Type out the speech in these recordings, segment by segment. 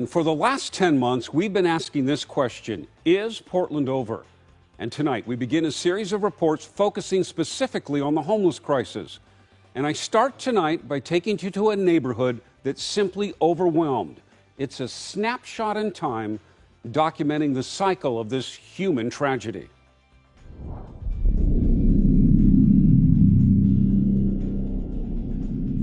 For the last 10 months, we've been asking this question: is Portland over? And tonight, we begin a series of reports focusing specifically on the homeless crisis. And I start tonight by taking you to a neighborhood that's simply overwhelmed. It's a snapshot in time documenting the cycle of this human tragedy.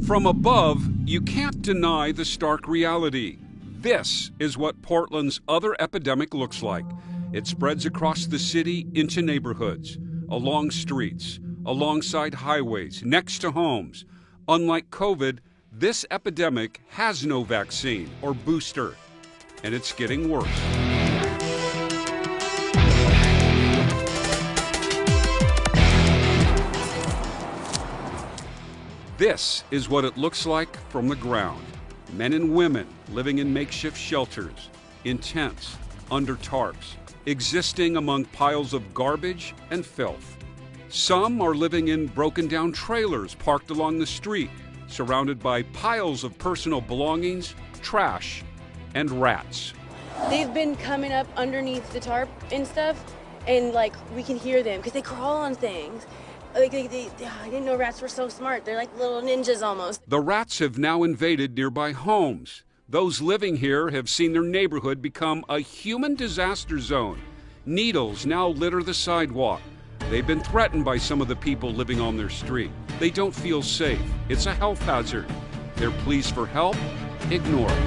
From above, you can't deny the stark reality. This is what Portland's other epidemic looks like. It spreads across the city into neighborhoods, along streets, alongside highways, next to homes. Unlike COVID, this epidemic has no vaccine or booster, and it's getting worse. This is what it looks like from the ground. Men and women living in makeshift shelters, in tents, under tarps, existing among piles of garbage and filth. Some are living in broken down trailers parked along the street, surrounded by piles of personal belongings, trash, and rats. They've been coming up underneath the tarp and stuff, and we can hear them because they crawl on things. I didn't know rats were so smart. They're like little ninjas almost. The rats have now invaded nearby homes. Those living here have seen their neighborhood become a human disaster zone. Needles now litter the sidewalk. They've been threatened by some of the people living on their street. They don't feel safe. It's a health hazard. Their pleas for help ignored.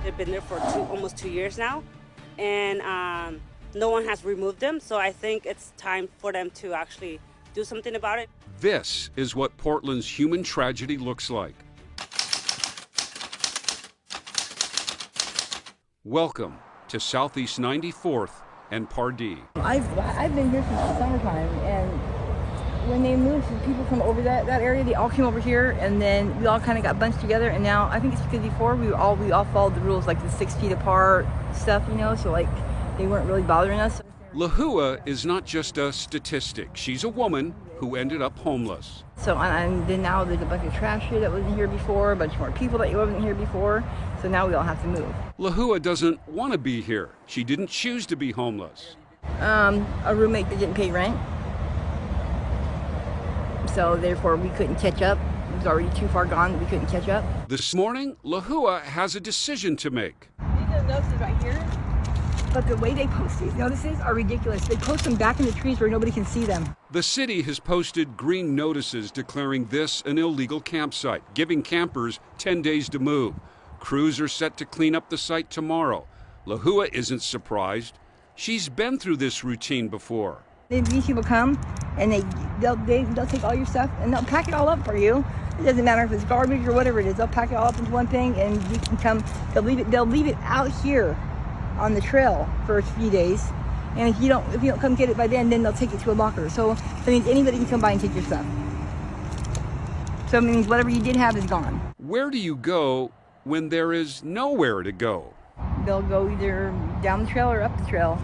They've been there for almost 2 years now, and no one has removed them. So I think it's time for them to actually do something about it. This is what Portland's human tragedy looks like. Welcome to Southeast 94th and Pardee. I've been here since the summertime, and when they moved people from over that area, they all came over here, and then we all kind of got bunched together. And now I think it's because before we all followed the rules, like the 6 feet apart stuff, so they weren't really bothering us. Lahua is not just a statistic. She's a woman who ended up homeless. So and then now there's a bunch of trash here that wasn't here before, a bunch more people that wasn't here before. So now we all have to move. Lahua doesn't want to be here. She didn't choose to be homeless. A roommate that didn't pay rent. So therefore we couldn't catch up. It was already too far gone that we couldn't catch up. This morning, Lahua has a decision to make. These are notices right here. But the way they post these notices are ridiculous. They post them back in the trees where nobody can see them. The city has posted green notices declaring this an illegal campsite, giving campers 10 days to move. Crews are set to clean up the site tomorrow. Lahua isn't surprised. She's been through this routine before. These people come and they'll take all your stuff and they'll pack it all up for you. It doesn't matter if it's garbage or whatever it is. They'll pack it all up into one thing, and you can come. They'll leave it out here on the trail for a few days, and if you don't come get it by then they'll take it to a locker. So that means anybody can come by and take your stuff. So it means whatever you did have is gone. Where do you go when there is nowhere to go? They'll go either down the trail or up the trail.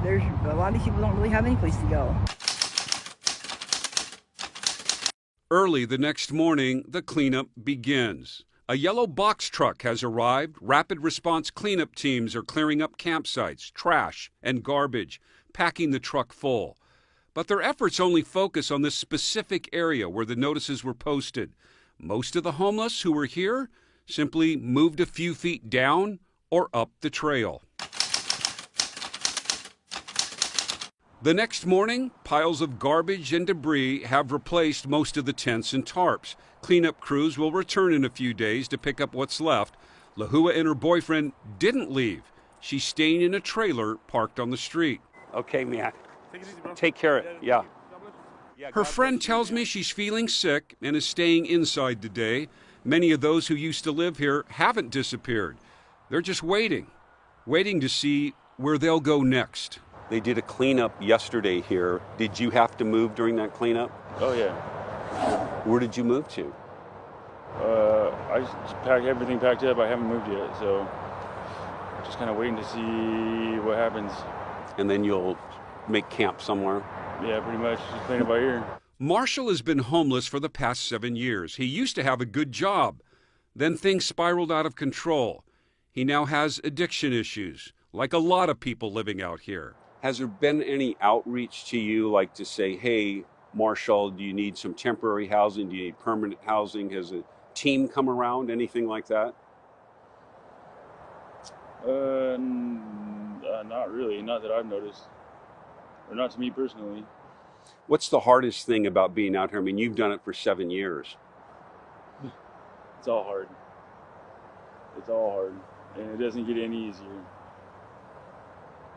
There's a lot of these people don't really have any place to go. Early the next morning, the cleanup begins. A yellow box truck has arrived. Rapid response cleanup teams are clearing up campsites, trash, and garbage, packing the truck full. But their efforts only focus on this specific area where the notices were posted. Most of the homeless who were here simply moved a few feet down or up the trail. The next morning, piles of garbage and debris have replaced most of the tents and tarps. Cleanup crews will return in a few days to pick up what's left. Lahua and her boyfriend didn't leave. She's staying in a trailer parked on the street. Okay, Mia. Take care of it. Yeah. Her friend tells me she's feeling sick and is staying inside today. Many of those who used to live here haven't disappeared. They're just waiting to see where they'll go next. They did a cleanup yesterday here. Did you have to move during that cleanup? Oh, yeah. Where did you move to? I just everything packed up. I haven't moved yet, so just kind of waiting to see what happens. And then you'll make camp somewhere? Yeah, pretty much. Just clean up out here. Marshall has been homeless for the past 7 years. He used to have a good job. Then things spiraled out of control. He now has addiction issues, like a lot of people living out here. Has there been any outreach to you, like to say, hey, Marshall, do you need some temporary housing? Do you need permanent housing? Has a team come around? Anything like that? Not really. Not that I've noticed. Or not to me personally. What's the hardest thing about being out here? I mean, you've done it for 7 years. It's all hard. It's all hard. And it doesn't get any easier.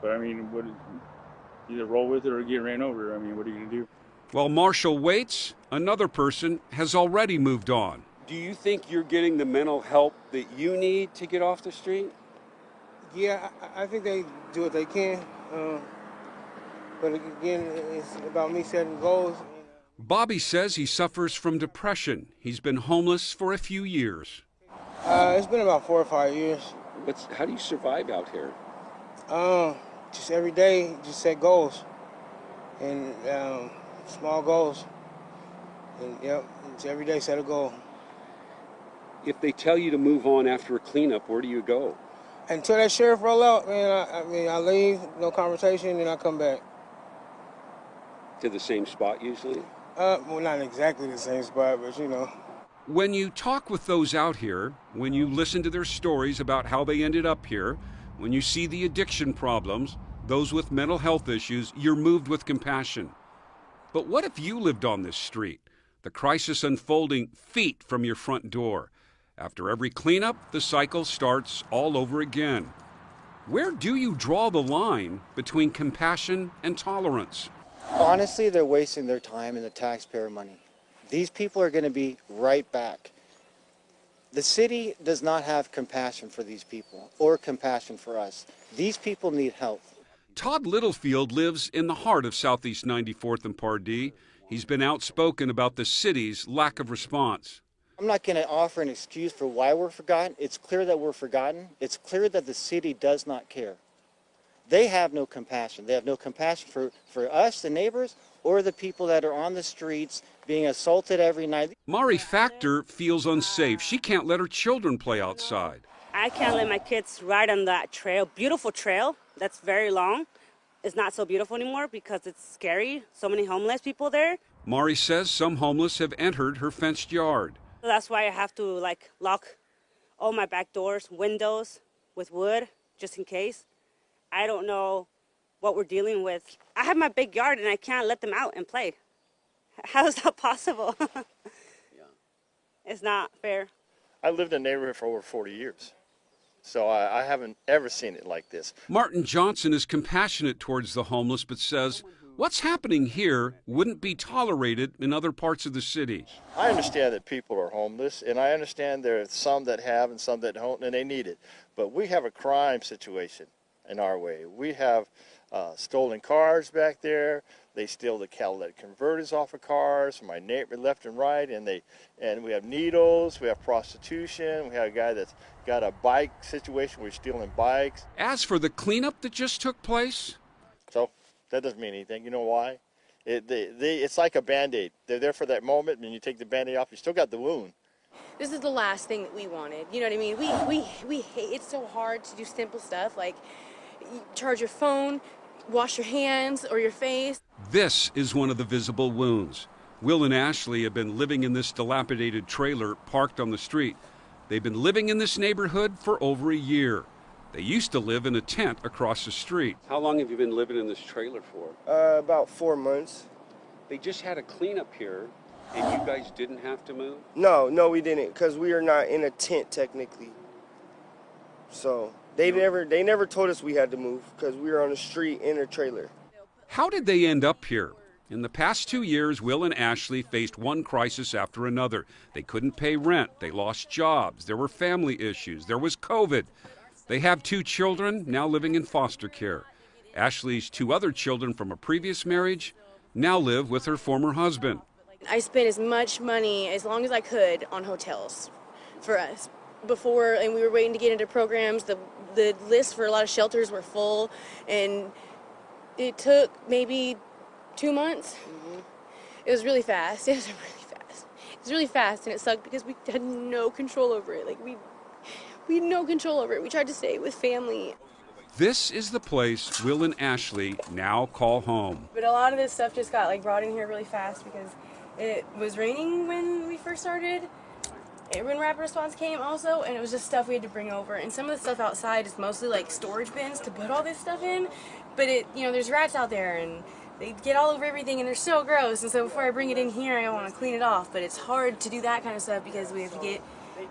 But I mean, either roll with it or get ran over. I mean, what are you going to do? While Marshall waits, another person has already moved on. Do you think you're getting the mental help that you need to get off the street? Yeah, I think they do what they can. But again, it's about me setting goals. Bobby says he suffers from depression. He's been homeless for a few years. It's been about 4 or 5 years. But how do you survive out here? Just every day, just set goals. And small goals. And yep, it's every day set a goal. If they tell you to move on after a cleanup, where do you go? Until that sheriff roll out, man, I leave, no conversation, and I come back. To the same spot usually? Well, not exactly the same spot, but you know. When you talk with those out here, when you listen to their stories about how they ended up here, when you see the addiction problems, those with mental health issues, you're moved with compassion. But what if you lived on this street, the crisis unfolding feet from your front door? After every cleanup, the cycle starts all over again. Where do you draw the line between compassion and tolerance? Honestly, they're wasting their time and the taxpayer money. These people are going to be right back. The city does not have compassion for these people or compassion for us. These people need help. Todd Littlefield lives in the heart of Southeast 94th and Pardee. He's been outspoken about the city's lack of response. I'm not going to offer an excuse for why we're forgotten. It's clear that we're forgotten. It's clear that the city does not care. They have no compassion. They have no compassion for us, the neighbors, or the people that are on the streets being assaulted every night. Mari Factor feels unsafe. She can't let her children play outside. I can't let my kids ride on that trail, beautiful trail that's very long. It's not so beautiful anymore because it's scary. So many homeless people there. Mari says some homeless have entered her fenced yard. So that's why I have to lock all my back doors, windows with wood, just in case. I don't know what we're dealing with. I have my big yard and I can't let them out and play. How is that possible? Yeah. It's not fair. I lived in the neighborhood for over 40 years, so I haven't ever seen it like this. Martin Johnson is compassionate towards the homeless, but says what's happening here wouldn't be tolerated in other parts of the city. I understand that people are homeless, and I understand there are some that have and some that don't, and they need it. But we have a crime situation in our way. We have stolen cars back there. They steal the catalytic converters off of cars from my neighbor left and right, and we have needles, we have prostitution, we have a guy that's got a bike situation, we're stealing bikes. As for the cleanup that just took place, so that doesn't mean anything. You know why? It's like a Band-Aid. They're there for that moment, and you take the Band-Aid off, you still got the wound. This is the last thing that we wanted. You know what I mean? We hate, it's so hard to do simple stuff like charge your phone, wash your hands or your face. this is one of the visible wounds. Will and Ashley have been living in this dilapidated trailer parked on the street. They've been living in this neighborhood for over a year. They used to live in a tent across the street. How long have you been living in this trailer for? About 4 months. They just had a cleanup here, and you guys didn't have to move? No, we didn't, because we are not in a tent technically. So they never told us we had to move because we were on the street in a trailer. How did they end up here? In the past 2 years, Will and Ashley faced one crisis after another. They couldn't pay rent. They lost jobs. There were family issues. There was COVID. They have 2 children now living in foster care. Ashley's 2 other children from a previous marriage now live with her former husband. I spent as much money as long as I could on hotels for us before, and we were waiting to get into programs. The list for a lot of shelters were full, and it took maybe 2 months. It was really fast. It was really fast, and it sucked because we had no control over it. Like we We had no control over it. We tried to stay with family. This is the place Will and Ashley now call home. But a lot of this stuff just got like brought in here really fast because it was raining when we first started. When rapid response came also, and it was just stuff we had to bring over. And some of the stuff outside is mostly like storage bins to put all this stuff in. But there's rats out there and they get all over everything and they're so gross. And so before I bring it in here, I want to clean it off. But it's hard to do that kind of stuff because we have to get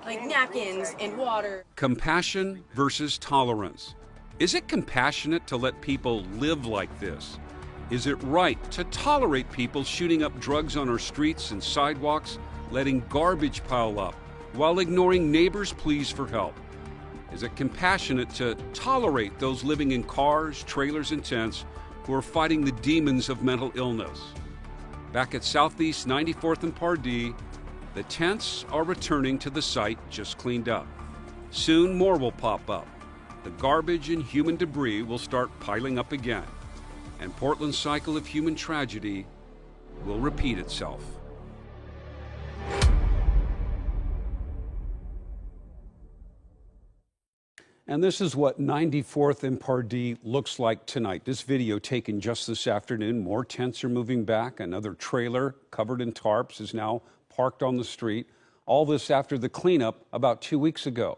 like napkins and water. Compassion versus tolerance. Is it compassionate to let people live like this? Is it right to tolerate people shooting up drugs on our streets and sidewalks, letting garbage pile up, while ignoring neighbors' pleas for help? Is it compassionate to tolerate those living in cars, trailers, and tents who are fighting the demons of mental illness? Back at Southeast 94th and Pardee, the tents are returning to the site just cleaned up. Soon more will pop up. The garbage and human debris will start piling up again, and Portland's cycle of human tragedy will repeat itself. And this is what 94th and Pardee looks like tonight. This video taken just this afternoon. More tents are moving back. Another trailer covered in tarps is now parked on the street. All this after the cleanup about 2 weeks ago.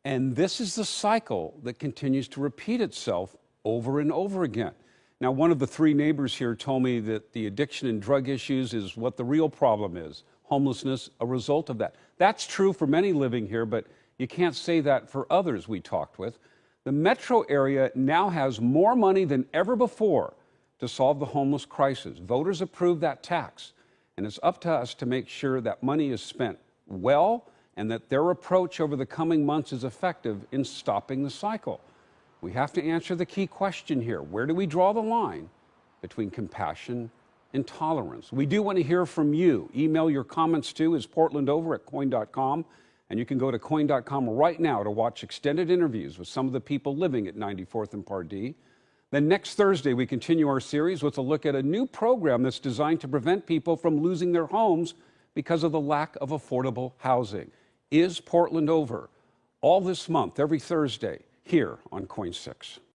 And this is the cycle that continues to repeat itself over and over again. Now, one of the three neighbors here told me that the addiction and drug issues is what the real problem is. Homelessness, a result of that. That's true for many living here, but you can't say that for others we talked with. The metro area now has more money than ever before to solve the homeless crisis. Voters approved that tax, and it's up to us to make sure that money is spent well and that their approach over the coming months is effective in stopping the cycle. We have to answer the key question here. Where do we draw the line between compassion and tolerance? We do want to hear from you. Email your comments to portlandover@coin.com. And you can go to coin.com right now to watch extended interviews with some of the people living at 94th and Pardee. Then next Thursday, we continue our series with a look at a new program that's designed to prevent people from losing their homes because of the lack of affordable housing. Is Portland over? All this month, every Thursday, here on Coin 6.